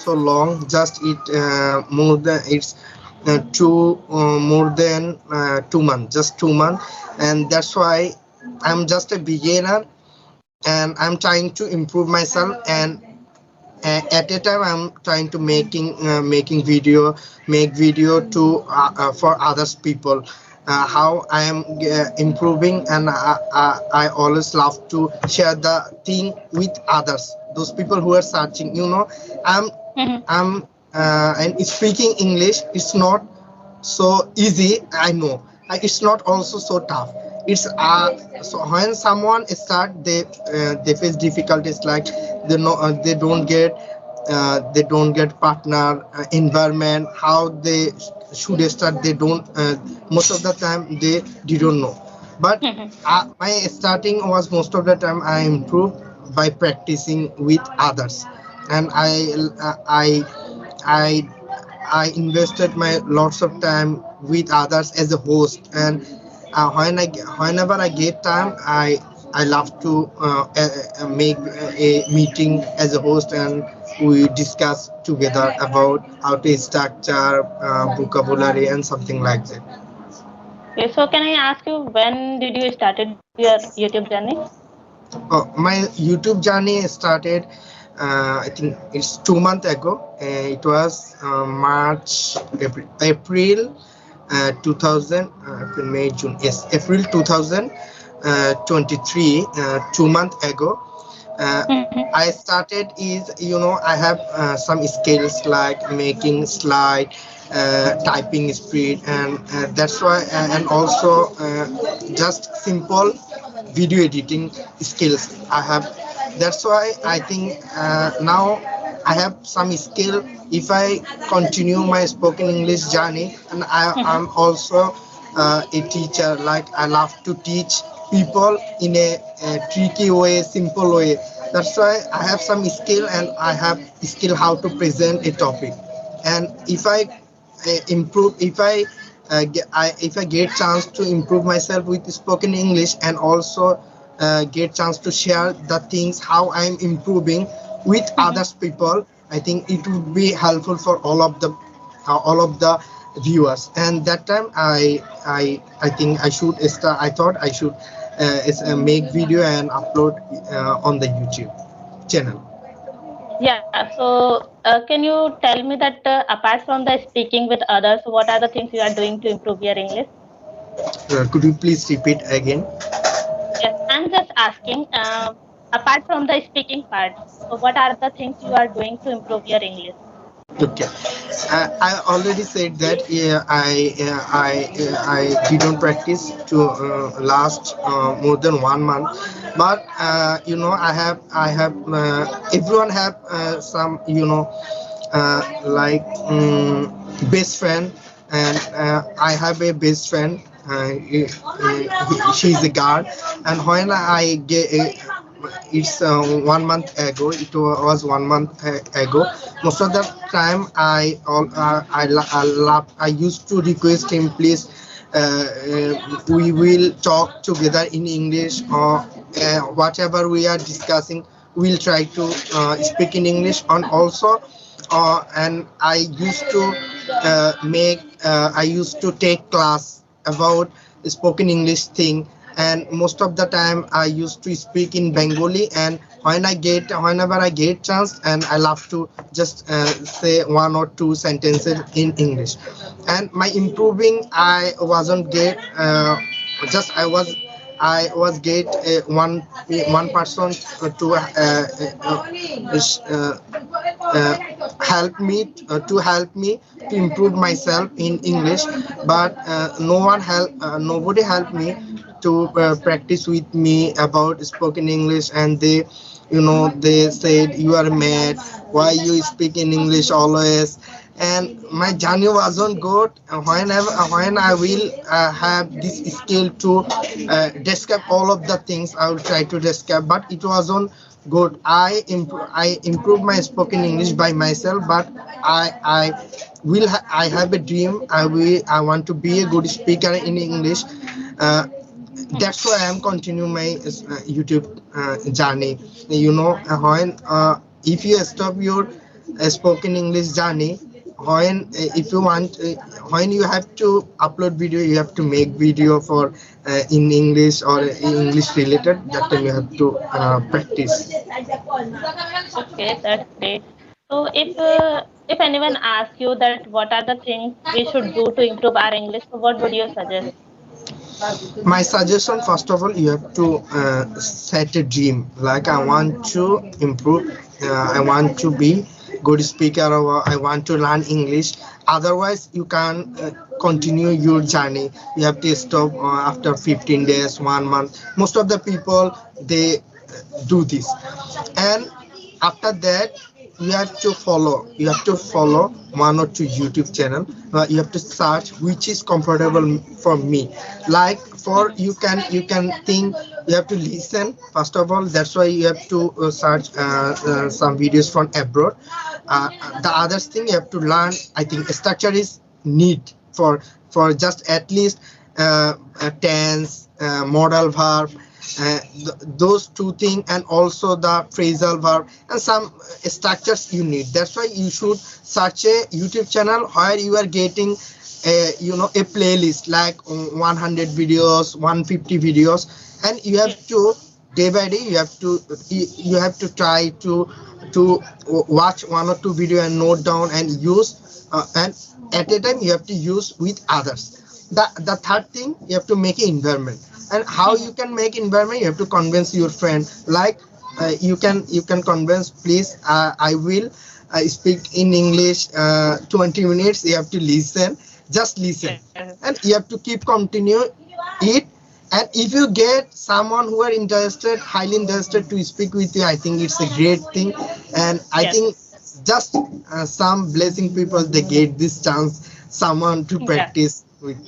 so long. Just more than it's two more than 2 months, just 2 months, and that's why I'm just a beginner, and I'm trying to improve myself. And at a time I'm trying to making video, make video to for others people, how I am improving. And I always love to share the thing with others, those people who are searching, i'm Mhm. and speaking English is not so easy, I know. It's not also so tough. It's so when someone start, they face difficulties, like they don't get partner, environment, how they should start, they don't most of the time they don't know. But Mhm. my starting was, most of the time I improved by practicing with others. And I I invested my lots of time with others as a host. And whenever I get time, I love to make a meeting as a host, and we discuss together about how to structure vocabulary and something like that. Okay, so can I ask you, when did you started your YouTube journey? My YouTube journey started, I think it's 2 months ago. It was March, April 2000, April, May, June. Yes, April 2023, 2 months ago. Uh, Mhm. I started is, I have some skills like making slide, typing speed, and that's why, and also just simple video editing skills I have. That's why I think now I have some skill. If I continue my spoken English journey, and Mhm. I'm also a teacher, like I love to teach people in a tricky way, simple way. That's why I have some skill, and I have skill how to present a topic. And if I improve, if I get chance to improve myself with spoken English, and also get chance to share the things how I'm improving with Mhm. others people, I think it would be helpful for all of the viewers. And that time I think I should start, I thought I should make video and upload on the YouTube channel. Yeah, so can you tell me that apart from the speaking with others, what are the things you are doing to improve your English? Could you please repeat again? Yes, I'm just asking, apart from the speaking part, so what are the things you are doing to improve your English? Okay, I already said that I didn't practice to last more than 1 month. But I have everyone have some, like, best friend. And I have a best friend. She's a girl. And when I get it's 1 month ago, it was 1 month ago. Most of the time I used to request him, please, we will talk together in English, or whatever we are discussing, we'll try to speak in English. And also and I used to take class about spoken English thing. And most of the time I used to speak in Bengali. And whenever I get chance, and I love to just say one or two sentences in English. And my improving, I wasn't get just I was get one person to help me to improve myself in English. But nobody helped me to practice with me about spoken English. And they said, you are mad, why you speak in English always. And my journey wasn't good. When I will have this skill to describe all of the things, I will try to describe, but it wasn't good. I improved my spoken English by myself. But I have a dream. I want to be a good speaker in English. uh, that's why I'm continuing my YouTube journey. When if you stop your a spoken English journey. When if you want, when you have to upload video, you have to make video for in English or English related. That time you have to practice. Okay, that's great. So if anyone asks you that what are the things we should do to improve our English, so what would you suggest? My suggestion, first of all, you have to set a dream. Like I want to improve, I want to be good speaker, or I want to learn English. Otherwise you can continue your journey. You have to stop after 15 days, 1 month. Most of the people, they do this. And after that, you have to follow one or two YouTube channel. You have to search which is comfortable for me. Like for you can think, you have to listen first of all. That's why you have to search some videos from abroad. The other thing, you have to learn. I think structure is need for just at least tense, modal verb, those two things, and also the phrasal verb and some structures you need. That's why you should search a YouTube channel where you are getting a playlist like 100 videos, 150 videos, and you have Yes, to day by day you have to try to watch one or two video and note down and use, and at a time you have to use with others. The third thing, you have to make an environment. And how mhm, you can make environment, you have to convince your friend. Like you can convince, please, I will speak in English 20 minutes. You have to listen, just listen, yes, and you have to keep continue it. And if you get someone who are interested, highly interested to speak with you, I think it's a great thing. And I yes, think just some blessing people, they get this chance, someone to yeah. practice with.